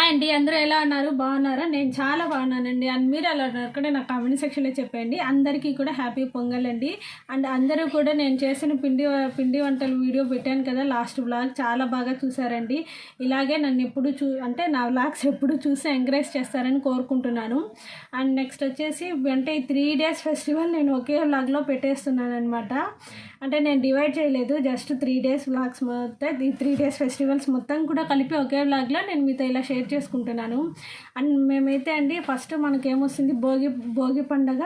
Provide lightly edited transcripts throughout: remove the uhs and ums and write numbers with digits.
Hi అండి, అందరూ ఎలా ఉన్నారు? బాగున్నారా? నేను చాలా బాగున్నానండి. అండ్ మీరు ఎలా ఉన్నారు కూడా నాకు కామెంట్ సెక్షన్లో చెప్పండి. అందరికీ కూడా హ్యాపీ పొంగల్ అండి. అండ్ అందరూ కూడా నేను చేసిన పిండి వంటలు వీడియో పెట్టాను కదా, లాస్ట్ వ్లాగ్ చాలా బాగా చూసారండి. ఇలాగే నన్ను ఎప్పుడు అంటే నా వ్లాగ్స్ ఎప్పుడు చూసి ఎంకరేజ్ చేస్తారని కోరుకుంటున్నాను. అండ్ నెక్స్ట్ వచ్చేసి అంటే ఈ 3 days ఫెస్టివల్ నేను ఒకే వ్లాగ్లో పెట్టేస్తున్నాను అనమాట. అంటే నేను డివైడ్ చేయలేదు, జస్ట్ 3 days వ్లాగ్స్ మొత్తం ఈ 3 days ఫెస్టివల్స్ మొత్తం కూడా కలిపి ఒకే వ్లాగ్లో నేను మీతో ఇలా షేర్ చేసుకుంటున్నాను. అండ్ మేమైతే అండి ఫస్ట్ మనకేమొస్తుంది, భోగి పండుగ,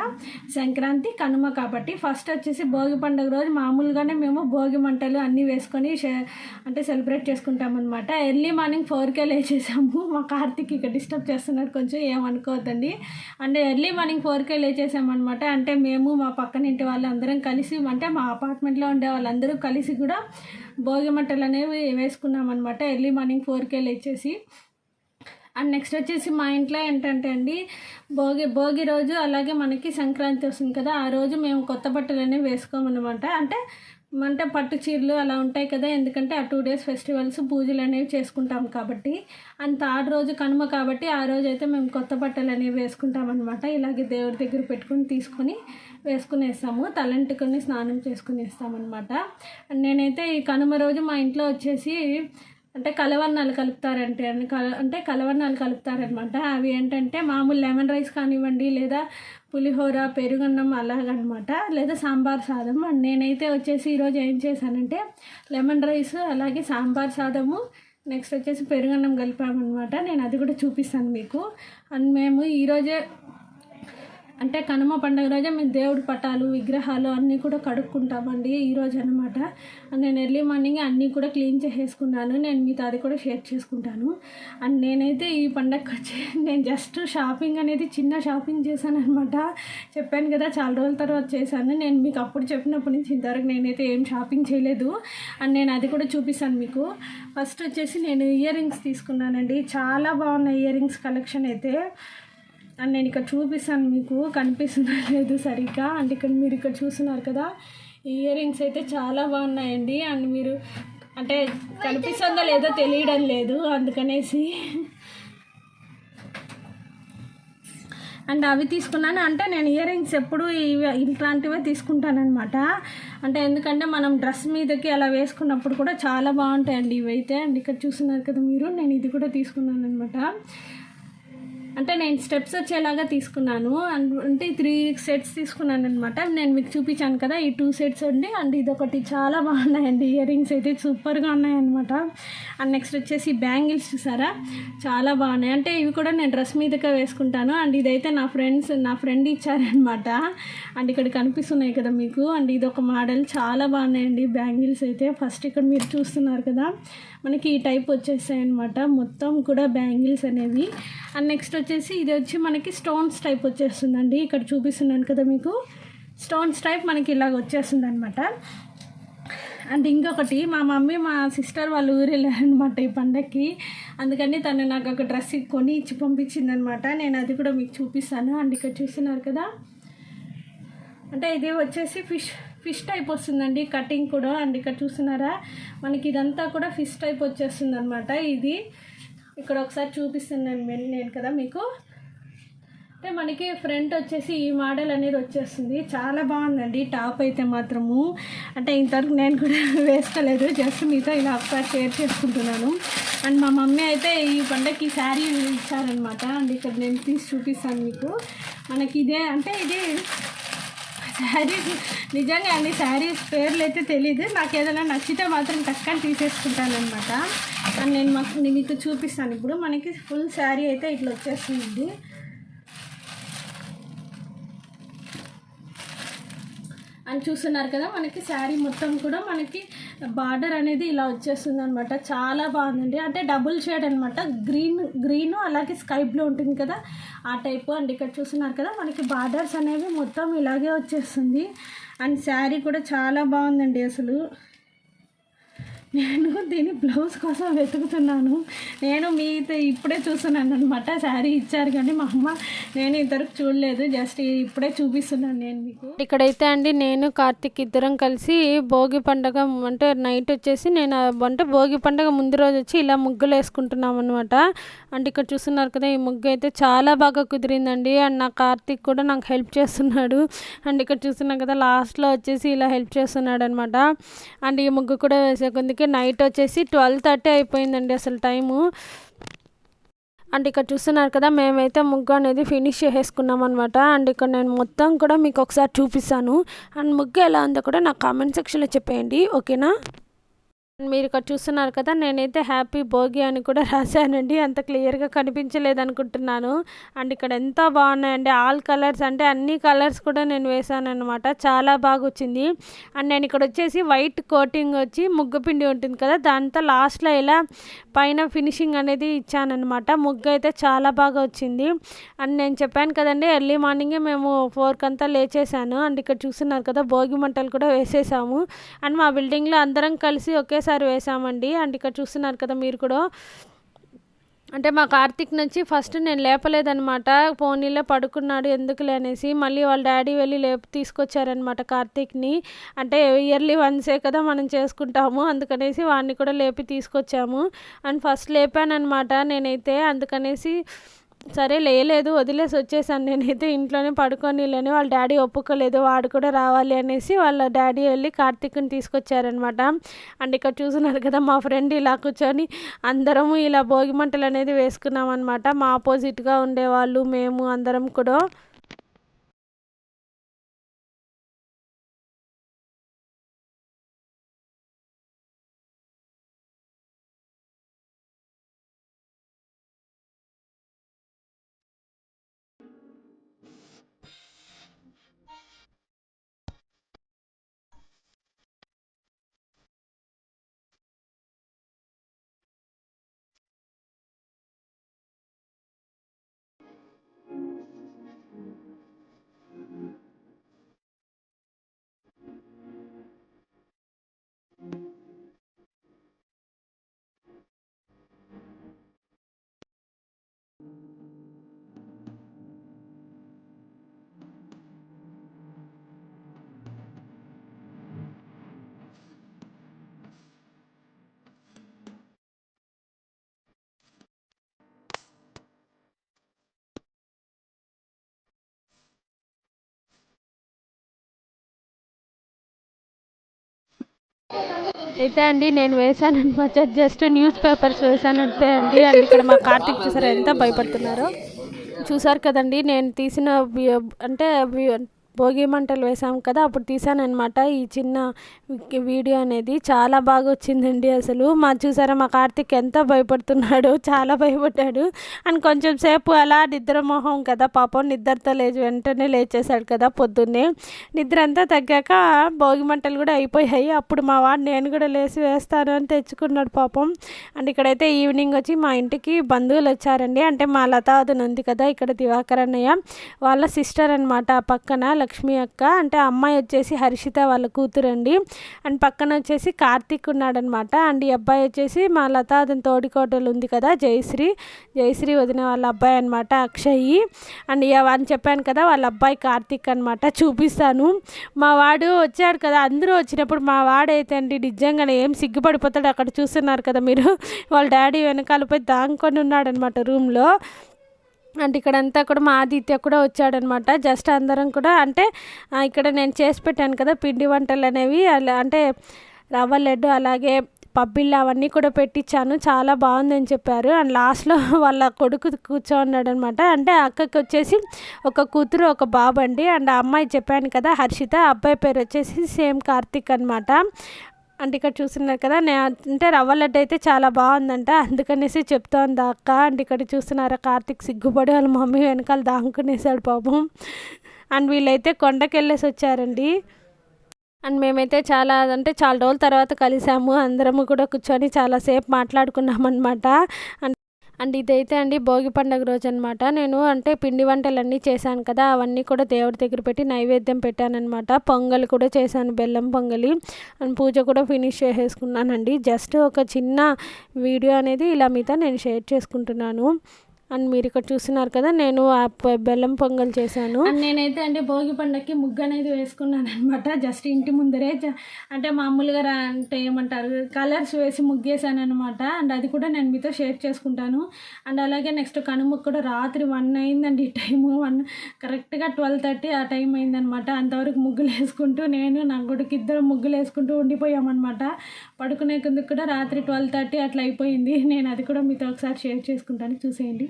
సంక్రాంతి, కనుమ. కాబట్టి ఫస్ట్ వచ్చేసి భోగి పండుగ రోజు మామూలుగానే మేము భోగి మంటలు అన్నీ వేసుకొని అంటే సెలబ్రేట్ చేసుకుంటామన్నమాట. ఎర్లీ మార్నింగ్ 4కే లేచేసాము. మా కార్తీక్ ఇక్కడ డిస్టర్బ్ చేస్తున్నారు, కొంచెం ఏమనుకోవద్దండి. అంటే ఎర్లీ మార్నింగ్ 4కే లేచేసామన్నమాట. అంటే మేము మా పక్కన ఇంటి వాళ్ళందరం కలిసి, అంటే మా అపార్ట్మెంట్లో ఉండే వాళ్ళందరూ కలిసి కూడా భోగి మంటలు అనేవి వేసుకున్నాం అనమాట ఎర్లీ మార్నింగ్ 4కే లేచేసి. అండ్ నెక్స్ట్ వచ్చేసి మా ఇంట్లో ఏంటంటే అండి భోగి రోజు అలాగే మనకి సంక్రాంతి వస్తుంది కదా, ఆ రోజు మేము కొత్త బట్టలు అనేవి వేసుకోమన్నమాట. అంటే పట్టు చీరలు అలా ఉంటాయి కదా, ఎందుకంటే ఆ 2 days ఫెస్టివల్స్ పూజలు అనేవి చేసుకుంటాం కాబట్టి. అండ్ 3rd రోజు కనుమ కాబట్టి ఆ రోజు అయితే మేము కొత్త బట్టలు అనేవి వేసుకుంటాం అనమాట. ఇలాగే దేవుడి దగ్గర పెట్టుకుని తీసుకొని వేసుకునేస్తాము, తలంటుకొని స్నానం చేసుకుని వేస్తామన్నమాట. నేనైతే ఈ కనుమ రోజు మా ఇంట్లో వచ్చేసి అంటే కలవర్నాలు కలుపుతారనమాట. అవి ఏంటంటే మామూలు లెమన్ రైస్ కానివ్వండి, లేదా పులిహోర, పెరుగన్నం అలాగనమాట, లేదా సాంబార్ సాదం. అండ్ నేనైతే వచ్చేసి ఈరోజు ఏం చేశానంటే లెమన్ రైస్ అలాగే సాంబార్ సాదము, నెక్స్ట్ వచ్చేసి పెరుగన్నం కలిపామన్నమాట. నేను అది కూడా చూపిస్తాను మీకు. అండ్ మేము ఈరోజే అంటే కనుమ పండుగ రోజే మేము దేవుడి పటాలు, విగ్రహాలు అన్నీ కూడా కడుక్కుంటామండి ఈరోజు అనమాట. నేను ఎర్లీ మార్నింగ్ అన్నీ కూడా క్లీన్ చేసేసుకున్నాను. నేను మీతో అది కూడా షేర్ చేసుకుంటాను. అండ్ నేనైతే ఈ పండగకి వచ్చి నేను జస్ట్ షాపింగ్ అనేది చిన్న షాపింగ్ చేశాను అనమాట. చెప్పాను కదా చాలా రోజుల తర్వాత చేశాను. నేను మీకు అప్పుడు చెప్పినప్పటి నుంచి ఇంతవరకు నేనైతే ఏం షాపింగ్ చేయలేదు. అండ్ నేను అది కూడా చూపిస్తాను మీకు. ఫస్ట్ వచ్చేసి నేను ఇయర్ రింగ్స్ తీసుకున్నానండి. చాలా బాగున్నాయి ఇయర్ రింగ్స్ కలెక్షన్ అయితే. అండ్ నేను ఇక్కడ చూపిస్తాను మీకు, కనిపిస్తుందా లేదు సరిగ్గా. అంటే మీరు ఇక్కడ చూస్తున్నారు కదా, ఇయర్ రింగ్స్ అయితే చాలా బాగున్నాయండి. అండ్ మీరు అంటే కనిపిస్తుందో లేదో తెలియడం లేదు, అందుకనేసి అండ్ అవి తీసుకున్నాను. అంటే నేను ఇయర్ రింగ్స్ ఎప్పుడు ఇట్లాంటివే తీసుకుంటానమాట. అంటే ఎందుకంటే మనం డ్రెస్ మీదకి అలా వేసుకున్నప్పుడు కూడా చాలా బాగుంటాయండి ఇవైతే. అండ్ ఇక్కడ చూస్తున్నారు కదా మీరు, నేను ఇది కూడా తీసుకున్నాను అనమాట. అంటే నేను స్టెప్స్ వచ్చేలాగా తీసుకున్నాను. అంటే 3 sets తీసుకున్నాను అనమాట. నేను మీకు చూపించాను కదా ఈ 2 sets అండి. అండ్ ఇదొకటి చాలా బాగున్నాయండి, ఇయర్ రింగ్స్ అయితే సూపర్గా ఉన్నాయన్నమాట. అండ్ నెక్స్ట్ వచ్చేసి బ్యాంగిల్స్ చూసారా, చాలా బాగున్నాయి. అంటే ఇవి కూడా నేను డ్రెస్ మీదకే వేసుకుంటాను. అండ్ ఇదైతే నా ఫ్రెండ్ ఇచ్చారనమాట. అండ్ ఇక్కడ కనిపిస్తున్నాయి కదా మీకు. అండ్ ఇదొక మోడల్, చాలా బాగున్నాయండి బ్యాంగిల్స్ అయితే. ఫస్ట్ ఇక్కడ మీరు చూస్తున్నారు కదా, మనకి ఈ టైప్ వచ్చేసాయి అనమాట మొత్తం కూడా బ్యాంగిల్స్ అనేవి. అండ్ నెక్స్ట్ వచ్చేసి ఇది వచ్చి మనకి స్టోన్స్ టైప్ వచ్చేస్తుందండి. ఇక్కడ చూపిస్తున్నాను కదా మీకు, స్టోన్స్ టైప్ మనకి ఇలాగ వచ్చేస్తుంది అనమాట. అండ్ ఇంకొకటి, మా మమ్మీ మా సిస్టర్ వాళ్ళు ఊరు వెళ్ళారనమాట ఈ పండగకి. అందుకని తను నాకు ఒక డ్రెస్ కొని ఇచ్చి పంపించింది అనమాట. నేను అది కూడా మీకు చూపిస్తాను. అండ్ ఇక్కడ చూస్తున్నారు కదా, అంటే ఇది వచ్చేసి ఫిష్ టైప్ వస్తుందండి కటింగ్ కూడా. అండ్ ఇక్కడ చూస్తున్నారా, మనకి ఇదంతా కూడా ఫిష్ టైప్ వచ్చేస్తుంది అనమాట. ఇది ఇక్కడ ఒకసారి చూపిస్తున్నాను నేను కదా మీకు. అంటే మనకి ఫ్రంట్ వచ్చేసి ఈ మోడల్ అనేది వచ్చేస్తుంది, చాలా బాగుందండి టాప్ అయితే మాత్రము. అంటే ఇంతవరకు నేను కూడా వేసుకోలేదు, జస్ట్ మీతో ఇలా ఒకసారి షేర్ చేసుకుంటున్నాను. అండ్ మా మమ్మీ అయితే ఈ పండగకి శారీ ఇచ్చారనమాట. అండ్ ఇక్కడ నేను తీసి చూపిస్తాను మీకు. మనకి ఇదే అంటే ఇది శారీస్ నిజంగా అండి, శారీస్ పేర్లు అయితే తెలీదు నాకు. ఏదైనా నచ్చితే మాత్రం టక్కని తీసేసుకుంటాను అనమాట. అండ్ నేను మీకు చూపిస్తాను ఇప్పుడు. మనకి ఫుల్ శారీ అయితే ఇట్లా వచ్చేస్తుంది. అని చూస్తున్నారు కదా, మనకి శారీ మొత్తం కూడా మనకి బార్డర్ అనేది ఇలా వచ్చేస్తుంది అనమాట. చాలా బాగుందండి. అంటే డబుల్ షేడ్ అనమాట, గ్రీన్ అలాగే స్కై బ్లూ ఉంటుంది కదా ఆ టైపు. అండ్ ఇక్కడ చూస్తున్నారు కదా, మనకి బార్డర్స్ అనేవి మొత్తం ఇలాగే వచ్చేస్తుంది. అండ్ శారీ కూడా చాలా బాగుందండి అసలు. నేను దీని బ్లౌజ్ కోసం వెతుకుతున్నాను. నేను మీతో ఇప్పుడే చూస్తున్నాను అనమాట. శారీ ఇచ్చారు కానీ మా అమ్మ, నేను ఇంతవరకు చూడలేదు. జస్ట్ ఇప్పుడే చూపిస్తున్నాను నేను మీకు. ఇక్కడైతే అండి నేను కార్తీక్ ఇద్దరం కలిసి భోగి పండగ అంటే నైట్ వచ్చేసి నేను అంటే భోగి పండగ ముందు రోజు వచ్చి ఇలా ముగ్గులు వేసుకుంటున్నాం అనమాట. అంటే ఇక్కడ చూస్తున్నారు కదా, ఈ ముగ్గు అయితే చాలా బాగా కుదిరిందండి. అండ్ నా కార్తీక్ కూడా నాకు హెల్ప్ చేస్తున్నాడు. అండ్ ఇక్కడ చూస్తున్నారు కదా, లాస్ట్లో వచ్చేసి ఇలా హెల్ప్ చేస్తున్నాడు అనమాట. అండ్ ఈ ముగ్గు కూడా వేసే కొందుకే నైట్ వచ్చేసి 12:30 అయిపోయిందండి అసలు టైము. అండ్ ఇక్కడ చూస్తున్నారు కదా, మేమైతే ముగ్గు అనేది ఫినిష్ చేసేసుకున్నాం అనమాట. అండ్ ఇక్కడ నేను మొత్తం కూడా మీకు ఒకసారి చూపిస్తాను. అండ్ ముగ్గు ఎలా ఉందో కూడా నాకు కామెంట్ సెక్షన్లో చెప్పేయండి, ఓకేనా. మీరు ఇక్కడ చూస్తున్నారు కదా, నేనైతే హ్యాపీ భోగి అని కూడా రాశానండి. అంత క్లియర్గా కనిపించలేదు అనుకుంటున్నాను. అండ్ ఇక్కడ ఎంత బాగున్నాయండి, ఆల్ కలర్స్ అంటే అన్ని కలర్స్ కూడా నేను వేసాను అనమాట. చాలా బాగా వచ్చింది. అండ్ నేను ఇక్కడ వచ్చేసి వైట్ కోటింగ్ వచ్చి ముగ్గు పిండి ఉంటుంది కదా, దాంతో లాస్ట్లో ఇలా పైన ఫినిషింగ్ అనేది ఇచ్చానమాట. ముగ్గు అయితే చాలా బాగా వచ్చింది. అండ్ నేను చెప్పాను కదండి, ఎర్లీ మార్నింగే మేము 4 కంతా లేచేసాను. అండ్ ఇక్కడ చూస్తున్నారు కదా, భోగి మంటలు కూడా వేసేసాము. అండ్ మా బిల్డింగ్లో అందరం కలిసి ఒకేసారి వేసామండి. అండ్ ఇక్కడ చూస్తున్నారు కదా మీరు కూడా, అంటే మా కార్తీక్ నుంచి ఫస్ట్ నేను లేపలేదనమాట. పోనీలో పడుకున్నాడు ఎందుకులే అనేసి మళ్ళీ వాళ్ళ డాడీ వెళ్ళి తీసుకొచ్చారనమాట కార్తీక్ని. అంటే ఇయర్లీ వన్సే కదా మనం చేసుకుంటాము, అందుకనేసి వాడిని కూడా లేపి తీసుకొచ్చాము. అండ్ ఫస్ట్ లేపానమాట నేనైతే, అందుకనేసి సరే లేలేదు వదిలేసి వచ్చేసాను. నేనైతే ఇంట్లోనే పడుకోనిలేని, వాళ్ళ డాడీ ఒప్పుకోలేదు, వాడు కూడా రావాలి అనేసి వాళ్ళ డాడీ వెళ్ళి కార్తీక్ని తీసుకొచ్చారనమాట. అండ్ ఇక్కడ చూస్తున్నారు కదా, మా ఫ్రెండ్ ఇలా కూర్చొని అందరము ఇలా భోగి మంటలు అనేది వేసుకున్నాం అనమాట. మా ఆపోజిట్గా ఉండేవాళ్ళు మేము అందరం కూడా. అయితే అండి నేను వేసాను అనమాట, జస్ట్ న్యూస్ పేపర్స్ వేసానంటే అండి. అండ్ ఇక్కడ మా కార్తీక్ చూసారు ఎంత భయపడుతున్నారో. చూసారు కదండి, నేను తీసిన అంటే భోగి మంటలు వేసాం కదా, అప్పుడు తీసానమాట ఈ చిన్న వీడియో అనేది. చాలా బాగా వచ్చిందండి అసలు. చూసారా మా కార్తీక్ ఎంత భయపడుతున్నాడు, చాలా భయపడ్డాడు. అండ్ కొంచెం సేపు అలా నిద్ర మొహం కదా పాపం, నిద్రతో వెంటనే లేచేశాడు కదా పొద్దున్నే. నిద్ర అంతా తగ్గాక భోగి మంటలు కూడా అయిపోయాయి. అప్పుడు మా వాడు నేను కూడా లేచి వేస్తాను అని తెచ్చుకున్నాడు పాపం. అండ్ ఇక్కడైతే ఈవినింగ్ వచ్చి మా ఇంటికి బంధువులు వచ్చారండి. అంటే మా లతావదన ఉంది కదా ఇక్కడ, దివాకర్ అన్నయ్య వాళ్ళ సిస్టర్ అనమాట, పక్కన లక్ష్మి అక్క. అంటే అమ్మాయి వచ్చేసి హర్షిత వాళ్ళ కూతురండి. అండ్ పక్కన వచ్చేసి కార్తీక్ ఉన్నాడనమాట. అండ్ ఈ అబ్బాయి వచ్చేసి మా లతావదన తోడికోటలు ఉంది కదా, జయశ్రీ వదిన వాళ్ళ అబ్బాయి అనమాట, అక్షయ్. అండ్ అని చెప్పాను కదా, వాళ్ళ అబ్బాయి కార్తీక్ అనమాట. చూపిస్తాను. మా వాడు వచ్చాడు కదా, అందరూ వచ్చినప్పుడు మా వాడైతే అండి నిజంగానే ఏం సిగ్గుపడిపోతాడు. అక్కడ చూస్తున్నారు కదా మీరు, వాళ్ళ డాడీ వెనకాల పోయి దాంకొని ఉన్నాడనమాట రూమ్లో. అంటే ఇక్కడంతా కూడా మా ఆదిత్య కూడా వచ్చాడనమాట. జస్ట్ అందరం కూడా అంటే ఇక్కడ నేను చేసి పెట్టాను కదా పిండి వంటలు అనేవి, అలా అంటే రవ్వ లడ్డు అలాగే పబ్బిళ్ళు అవన్నీ కూడా పెట్టించాను, చాలా బాగుందని చెప్పారు. అండ్ లాస్ట్లో వాళ్ళ కొడుకు కూర్చోన్నాడనమాట. అంటే అక్కకి వచ్చేసి ఒక కూతురు ఒక బాబు అండి. అండ్ ఆ అమ్మాయి చెప్పాను కదా హర్షిత, అబ్బాయి పేరు వచ్చేసి సేమ్ కార్తీక్ అనమాట. అంటే ఇక్కడ చూస్తున్నారు కదా, అంటే రవ్వ లడ్డు అయితే చాలా బాగుందంట, అందుకనేసి చెప్తోంది అక్క. అంటే ఇక్కడ చూస్తున్నారా కార్తీక్ సిగ్గుపడి వాళ్ళ మమ్మీ వెనకాల దాంకునేసాడు పాపం. అండ్ వీళ్ళైతే కొండకి వెళ్ళేసి వచ్చారండి. అండ్ మేమైతే చాలా రోజుల తర్వాత కలిసాము, అందరము కూడా కూర్చొని చాలాసేపు మాట్లాడుకున్నాం అనమాట. అండ్ ఇదైతే అండి భోగి పండుగ రోజు అనమాట. నేను అంటే పిండి వంటలన్నీ చేశాను కదా, అవన్నీ కూడా దేవుడి దగ్గర పెట్టి నైవేద్యం పెట్టానన్నమాట. పొంగల్ కూడా చేశాను, బెల్లం పొంగలి. అండ్ పూజ కూడా ఫినిష్ చేసేసుకున్నానండి. జస్ట్ ఒక చిన్న వీడియో అనేది ఇలా మీతో నేను షేర్ చేసుకుంటున్నాను. అండ్ మీరు ఇక్కడ చూస్తున్నారు కదా, నేను ఆ బెల్లం పొంగల్ చేశాను. అండ్ నేనైతే అంటే భోగి పండగకి ముగ్గు అనేది వేసుకున్నాను అనమాట. జస్ట్ ఇంటి ముందరే అంటే మామూలుగా అంటే ఏమంటారు కలర్స్ వేసి ముగ్గేసాను అనమాట. అండ్ అది కూడా నేను మీతో షేర్ చేసుకుంటాను. అండ్ అలాగే నెక్స్ట్ కనుమకు కూడా రాత్రి 1 అయిందండి టైము. కరెక్ట్గా 12:30 ఆ టైం అయిందనమాట. అంతవరకు ముగ్గులు వేసుకుంటూ నేను నా కొడుకు ఇద్దరు ముగ్గులు వేసుకుంటూ ఉండిపోయామన్నమాట. పడుకునే కిందకు కూడా రాత్రి 12:30 అట్లా అయిపోయింది. నేను అది కూడా మీతో ఒకసారి షేర్ చేసుకుంటాను, చూసేయండి.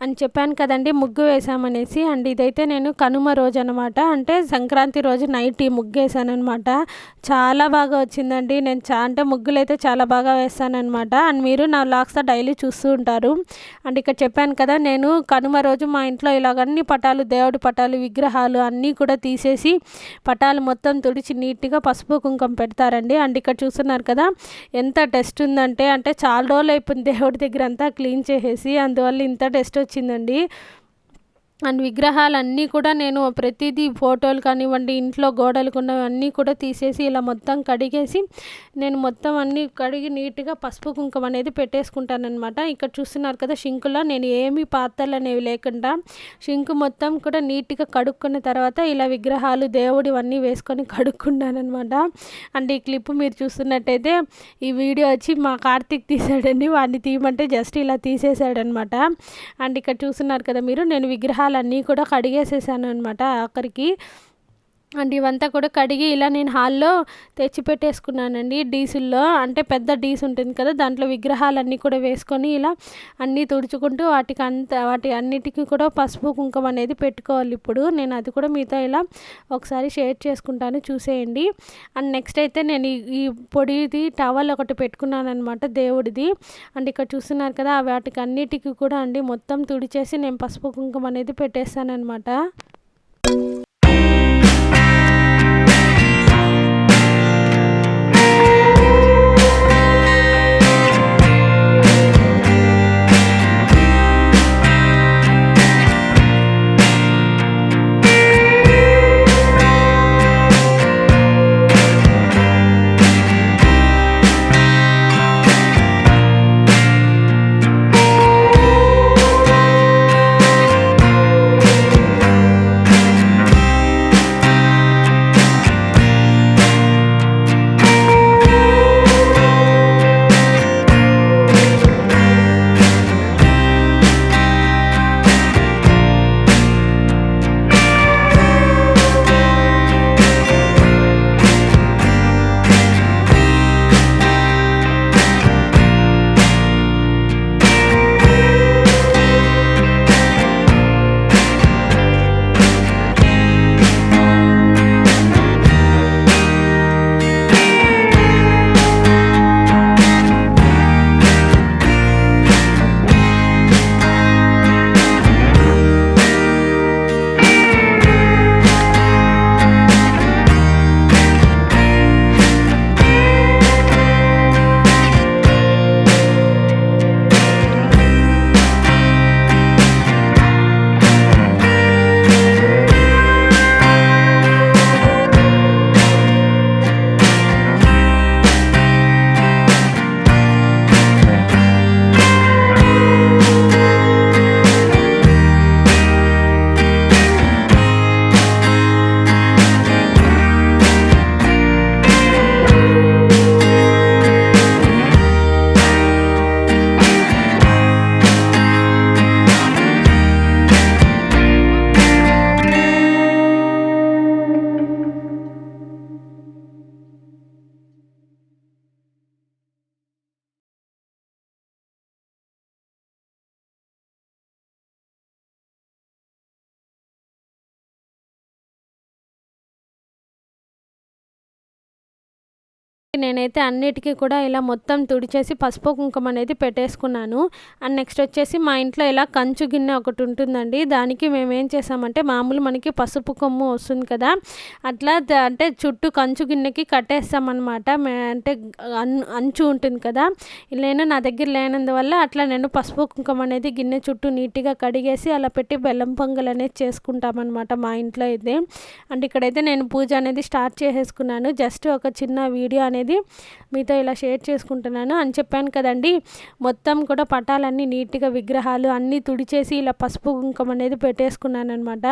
అని చెప్పాను కదండి ముగ్గు వేసామనేసి. అండ్ ఇదైతే నేను కనుమ రోజు అనమాట, అంటే సంక్రాంతి రోజు నైట్ ఈ ముగ్గు వేసానమాట. చాలా బాగా వచ్చిందండి. నేను అంటే ముగ్గులు అయితే చాలా బాగా వేస్తానమాట. అండ్ మీరు నా వ్లాగ్స్ డైలీ చూస్తూ ఉంటారు. అండ్ ఇక్కడ చెప్పాను కదా, నేను కనుమ రోజు మా ఇంట్లో ఇలాగన్ని పటాలు, దేవుడి పటాలు, విగ్రహాలు అన్నీ కూడా తీసేసి పటాలు మొత్తం తుడిచి నీట్గా పసుపు కుంకుమ పెడతారండి. అండ్ ఇక్కడ చూస్తున్నారు కదా ఎంత టెస్ట్ ఉందంటే, అంటే చాలా రోజులు అయిపోయింది దేవుడి దగ్గర అంతా క్లీన్ చేసేసి, అందువల్ల ఇంత టెస్ట్ వచ్చిందండి. అండ్ విగ్రహాలన్నీ కూడా నేను ప్రతిదీ ఫోటోలు కానివ్వండి, ఇంట్లో గోడలకు ఉన్నవన్నీ కూడా తీసేసి ఇలా మొత్తం కడిగేసి నేను మొత్తం అన్నీ కడిగి నీట్గా పసుపు కుంకుమ అనేది పెట్టేసుకుంటానమాట. ఇక్కడ చూస్తున్నారు కదా షింకులో నేను ఏమీ పాత్రలు అనేవి లేకుండా షింకు మొత్తం కూడా నీట్గా కడుక్కున్న తర్వాత ఇలా విగ్రహాలు దేవుడివన్నీ వేసుకొని కడుక్కున్నానమాట. అండ్ ఈ క్లిప్ మీరు చూస్తున్నట్టయితే ఈ వీడియో వచ్చి మా కార్తీక్ తీసాడండి. వాడిని తీయమంటే జస్ట్ ఇలా తీసేసాడనమాట. అండ్ ఇక్కడ చూస్తున్నారు కదా మీరు, నేను విగ్రహాలన్నీ కూడా కడిగేసేసాను అనమాట ఆఖరికి. అండ్ ఇవంతా కూడా కడిగి ఇలా నేను హాల్లో తెచ్చిపెట్టేసుకున్నానండి. డీసుల్లో, అంటే పెద్ద డీస్ ఉంటుంది కదా, దాంట్లో విగ్రహాలన్నీ కూడా వేసుకొని ఇలా అన్నీ తుడుచుకుంటూ వాటి అన్నిటికీ కూడా పసుపు కుంకుమ అనేది పెట్టుకోవాలి. ఇప్పుడు నేను అది కూడా మీతో ఇలా ఒకసారి షేర్ చేసుకుంటాను, చూసేయండి. అండ్ నెక్స్ట్ అయితే నేను ఈ పొడిది టవల్ ఒకటి పెట్టుకున్నాను అనమాట దేవుడిది. అండ్ ఇక్కడ చూస్తున్నారు కదా, వాటికి అన్నిటికీ కూడా అండి మొత్తం తుడిచేసి నేను పసుపు కుంకుమ అనేది పెట్టేస్తానమాట. నేనైతే అన్నిటికీ కూడా ఇలా మొత్తం తుడిచేసి పసుపు కుంకుమ అనేది పెట్టేసుకున్నాను. అండ్ నెక్స్ట్ వచ్చేసి మా ఇంట్లో ఇలా కంచు గిన్నె ఒకటి ఉంటుందండి. దానికి మేము ఏం చేసామంటే మామూలు మనకి పసుపు కొమ్ము వస్తుంది కదా, అట్లా అంటే చుట్టూ కంచు గిన్నెకి కట్టేస్తామన్నమాట. అంటే అంచు ఉంటుంది కదా, నా దగ్గర లేనందువల్ల అట్లా నేను పసుపు కుంకుమ అనేది గిన్నె చుట్టూ నీట్గా కడిగేసి అలా పెట్టి బెల్లం పొంగల్ అనేది చేసుకుంటామన్నమాట మా ఇంట్లో అయితే. అండ్ ఇక్కడైతే నేను పూజ అనేది స్టార్ట్ చేసేసుకున్నాను. జస్ట్ ఒక చిన్న వీడియో అనేది మీతో ఇలా షేర్ చేసుకుంటున్నాను అని చెప్పాను కదండి. మొత్తం కూడా పటాలన్నీ నీట్గా విగ్రహాలు అన్నీ తుడిచేసి ఇలా పసుపు కుంకుమ అనేది పెట్టేసుకున్నాను అనమాట.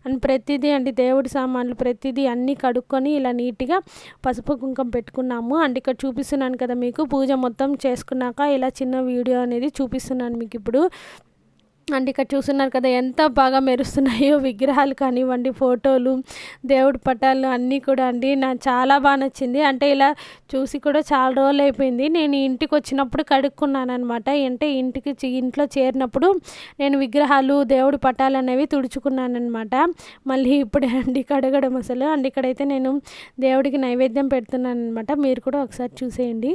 అండ్ ప్రతిదీ అండి దేవుడి సామాన్లు ప్రతిదీ అన్నీ కడుక్కొని ఇలా నీట్గా పసుపు కుంకుమ పెట్టుకున్నాము. అండ్ ఇక్కడ చూపిస్తున్నాను కదా మీకు పూజ మొత్తం చేసుకున్నాక ఇలా చిన్న వీడియో అనేది చూపిస్తున్నాను మీకు ఇప్పుడు. అండ్ ఇక్కడ చూస్తున్నారు కదా ఎంత బాగా మెరుస్తున్నాయో విగ్రహాలు కానివ్వండి, ఫోటోలు, దేవుడి పటాలు అన్నీ కూడా అండి. నాకు చాలా బాగా నచ్చింది. అంటే ఇలా చూసి కూడా చాలా రోజులు అయిపోయింది. నేను ఇంటికి వచ్చినప్పుడు కడుక్కున్నాను అనమాట. అంటే ఇంట్లో చేరినప్పుడు నేను విగ్రహాలు, దేవుడి పటాలు అనేవి తుడుచుకున్నాను అనమాట. మళ్ళీ ఇప్పుడే అండి కడగడం అసలు. అండ్ ఇక్కడైతే నేను దేవుడికి నైవేద్యం పెడుతున్నాను అనమాట. మీరు కూడా ఒకసారి చూసేయండి.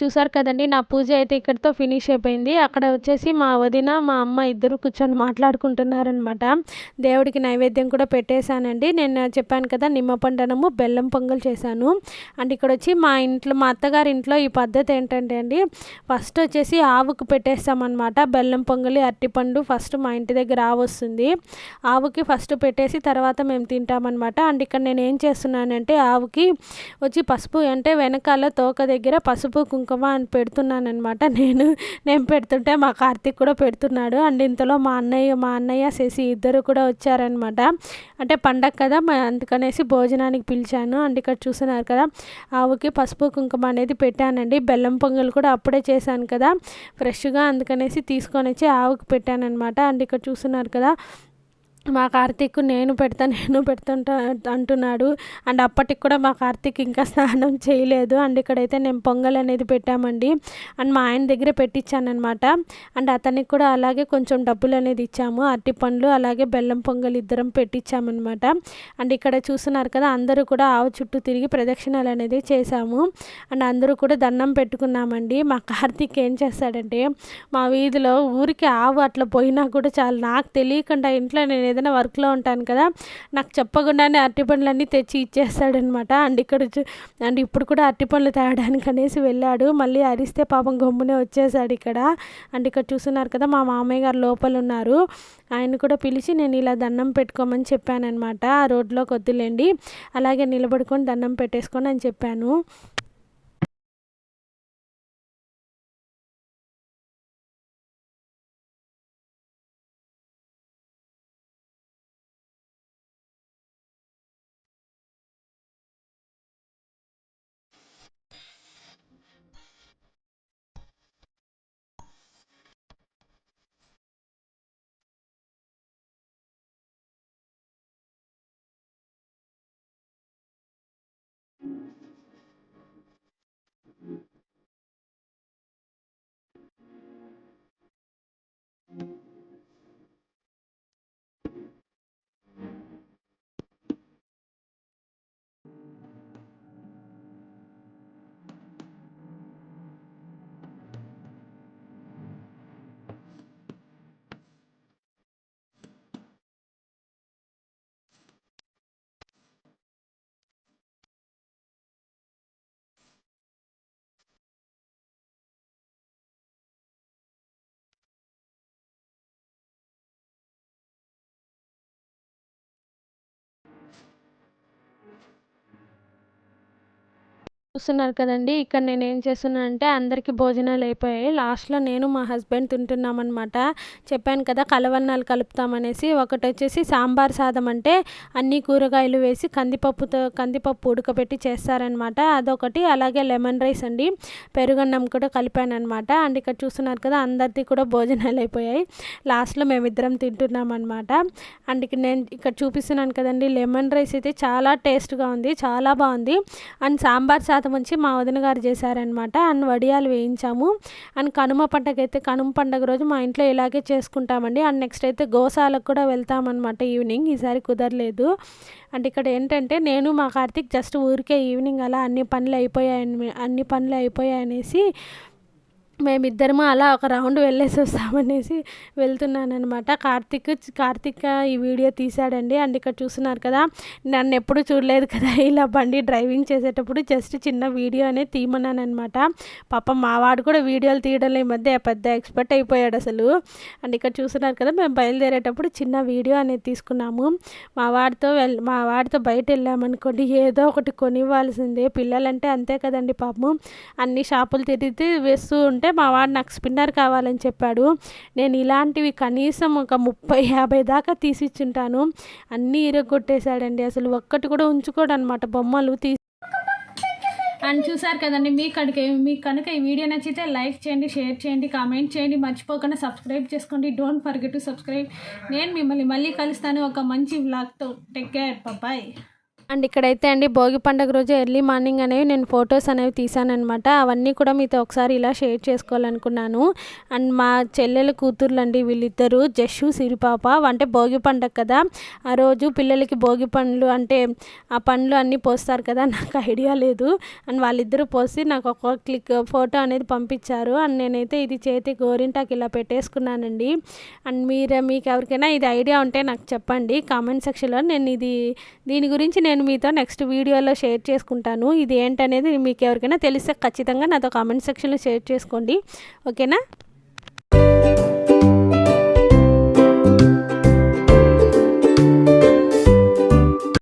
చూసారు కదండీ! నా పూజ అయితే ఇక్కడితో ఫినిష్ అయిపోయింది. అక్కడ వచ్చేసి మా వదిన, మా అమ్మ ఇద్దరు కూర్చొని మాట్లాడుకుంటున్నారనమాట. దేవుడికి నైవేద్యం కూడా పెట్టేశానండి. నేను చెప్పాను కదా నిమ్మపండనము, బెల్లం పొంగల్ చేశాను. అండ్ ఇక్కడొచ్చి మా అత్తగారి ఇంట్లో ఈ పద్ధతి ఏంటంటే అండి, ఫస్ట్ వచ్చేసి ఆవుకు పెట్టేస్తామనమాట. బెల్లం పొంగలి, అరటిపండు ఫస్ట్ మా ఇంటి దగ్గర ఆవు వస్తుంది. ఆవుకి ఫస్ట్ పెట్టేసి తర్వాత మేము తింటామనమాట. అండ్ ఇక్కడ నేను ఏం చేస్తున్నానంటే ఆవుకి వచ్చి పసుపు అంటే వెనకాల తోక దగ్గర పసుపు కుంకుమ అని పెడుతున్నానమాట. నేను పెడుతుంటే మా కార్తీక్ కూడా పెడుతున్నాడు. అండ్ ఇంతలో మా అన్నయ్య శశి ఇద్దరు కూడా వచ్చారనమాట. అంటే పండగ కదా అందుకనేసి భోజనానికి పిలిచాను. అండ్ ఇక్కడ చూస్తున్నారు కదా ఆవుకి పసుపు కుంకుమ అనేది పెట్టానండి. బెల్లం పొంగల్ కూడా అప్పుడే చేశాను కదా ఫ్రెష్గా, అందుకనేసి తీసుకొని వచ్చి ఆవుకి పెట్టానమాట. అండ్ ఇక్కడ చూస్తున్నారు కదా మా కార్తీక్ నేను పెడుతుంటా అంటున్నాడు. అండ్ అప్పటికి కూడా మా కార్తీక్ ఇంకా స్నానం చేయలేదు. అండ్ ఇక్కడైతే నేను పొంగల్ అనేది పెట్టామండి. అండ్ మా ఆయన దగ్గర పెట్టించానమాట. అండ్ అతనికి కూడా అలాగే కొంచెం డబ్బులు అనేది ఇచ్చాము. అరటిపండ్లు అలాగే బెల్లం పొంగల్ ఇద్దరం పెట్టించామన్నమాట. అండ్ ఇక్కడ చూస్తున్నారు కదా అందరూ కూడా ఆవు చుట్టూ తిరిగి ప్రదక్షిణాలు అనేది చేశాము. అండ్ అందరూ కూడా దండం పెట్టుకున్నామండి. మా కార్తీక్ ఏం చేస్తాడంటే మా వీధిలో ఊరికి ఆవు అట్లా పోయినా కూడా చాలా నాకు తెలియకుండా ఇంట్లో నేను ఏదైనా వర్క్లో ఉంటాను కదా, నాకు చెప్పకుండానే అరటిపండ్లన్నీ తెచ్చి ఇచ్చేస్తాడనమాట. అండ్ ఇప్పుడు కూడా అరటిపండ్లు తేవడానికి అనేసి వెళ్ళాడు. మళ్ళీ అరిస్తే పాపం గమ్మునే వచ్చేసాడు ఇక్కడ. అండ్ ఇక్కడ చూస్తున్నారు కదా మా మామయ్య గారు లోపల ఉన్నారు. ఆయన కూడా పిలిచి నేను ఇలా దండం పెట్టుకోమని చెప్పానమాట. ఆ రోడ్లోకి వద్దులేండి, అలాగే నిలబడుకొని దండం పెట్టేసుకొని అని చెప్పాను. చూస్తున్నారు కదండి, ఇక్కడ నేను ఏం చేస్తున్నానంటే అందరికీ భోజనాలు అయిపోయాయి. లాస్ట్లో నేను మా హస్బెండ్ తింటున్నామన్నమాట. చెప్పాను కదా కలవన్నాలు కలుపుతామనేసి. ఒకటి వచ్చేసి సాంబార్ సాదం, అంటే అన్ని కూరగాయలు వేసి కందిపప్పు ఉడకబెట్టి చేస్తారనమాట, అదొకటి. అలాగే లెమన్ రైస్ అండి, పెరుగన్నం కూడా కలిపానమాట. అండ్ ఇక్కడ చూస్తున్నారు కదా అందరిది కూడా భోజనాలు అయిపోయాయి. లాస్ట్లో మేమిద్దరం తింటున్నామన్నమాట. అండ్ ఇక్కడ చూపిస్తున్నాను కదండి, లెమన్ రైస్ అయితే చాలా టేస్ట్గా ఉంది, చాలా బాగుంది. అండ్ సాంబార్ సాదం వచ్చి మా వదిన గారు చేశారనమాట. అండ్ వడియాలు వేయించాము. అండ్ కనుమ పండగ రోజు మా ఇంట్లో ఇలాగే చేసుకుంటామండి. అండ్ నెక్స్ట్ అయితే గోశాలకు కూడా వెళ్తామన్నమాట ఈవినింగ్. ఈసారి కుదరలేదు. అండ్ ఇక్కడ ఏంటంటే నేను మా కార్తీక్ జస్ట్ ఊరికే ఈవినింగ్ అలా అన్ని పనులు అయిపోయాయనేసి మేమిద్దరము అలా ఒక రౌండ్ వెళ్ళేసి వస్తామనేసి వెళ్తున్నానమాట. కార్తీక్ ఈ వీడియో తీశాడండి. అండ్ ఇక్కడ చూస్తున్నారు కదా, నన్ను ఎప్పుడు చూడలేదు కదా ఇలా బండి డ్రైవింగ్ చేసేటప్పుడు జస్ట్ చిన్న వీడియో అనేది తీయమన్నాను అనమాట. పాపం మా వాడు కూడా వీడియోలు తీయడంలో ఈ మధ్య పెద్ద ఎక్స్పర్ట్ అయిపోయాడు అసలు. అండ్ ఇక్కడ చూస్తున్నారు కదా, మేము బయలుదేరేటప్పుడు చిన్న వీడియో అనేది తీసుకున్నాము. మా వాడితో బయట వెళ్ళామనుకోండి, ఏదో ఒకటి కొనివ్వాల్సిందే. పిల్లలంటే అంతే కదండి పాపము. అన్ని షాపులు తిరిగితే వేస్తూ ఉంటే మా వాడు నాకు స్పిన్నర్ కావాలని చెప్పాడు. నేను ఇలాంటివి కనీసం ఒక 30-50 దాకా తీసిచ్చుంటాను. అన్నీ ఇరగొట్టేశాడండి, అసలు ఒక్కటి కూడా ఉంచుకోడు అనమాట బొమ్మలు అండ్ చూసారు కదండి, మీకు కనుక ఈ వీడియో నచ్చితే లైక్ చేయండి, షేర్ చేయండి, కామెంట్ చేయండి, మర్చిపోకుండా సబ్స్క్రైబ్ చేసుకోండి. Don't forget to subscribe. నేను మిమ్మల్ని మళ్ళీ కలుస్తాను ఒక మంచి వ్లాగ్తో. Take care, bye. అండ్ ఇక్కడైతే అండి భోగి పండుగ రోజు ఎర్లీ మార్నింగ్ అనేవి నేను ఫొటోస్ అనేవి తీసానమాట. అవన్నీ కూడా మీతో ఒకసారి ఇలా షేర్ చేసుకోవాలనుకున్నాను. అండ్ మా చెల్లెల కూతుర్లు అండి వీళ్ళిద్దరూ, జస్సు సిరిపాప. అంటే భోగి పండుగ కదా, ఆ రోజు పిల్లలకి భోగి పండ్లు అంటే ఆ పండ్లు అన్నీ పోస్తారు కదా, నాకు ఐడియా లేదు. అండ్ వాళ్ళిద్దరూ పోసి నాకు ఒక ఫోటో అనేది పంపించారు. అండ్ నేనైతే ఇది చేతి గోరింటాకి ఇలా పెట్టేసుకున్నానండి. అండ్ మీకు ఎవరికైనా ఇది ఐడియా ఉంటే నాకు చెప్పండి కామెంట్ సెక్షన్లో. దీని గురించి నేను మీతో నెక్స్ట్ వీడియోలో షేర్ చేసుకుంటాను. ఇది ఏంటనేది మీకు ఎవరికైనా తెలిస్తే ఖచ్చితంగా నాతో కామెంట్ సెక్షన్లో షేర్ చేసుకోండి. ఓకేనా?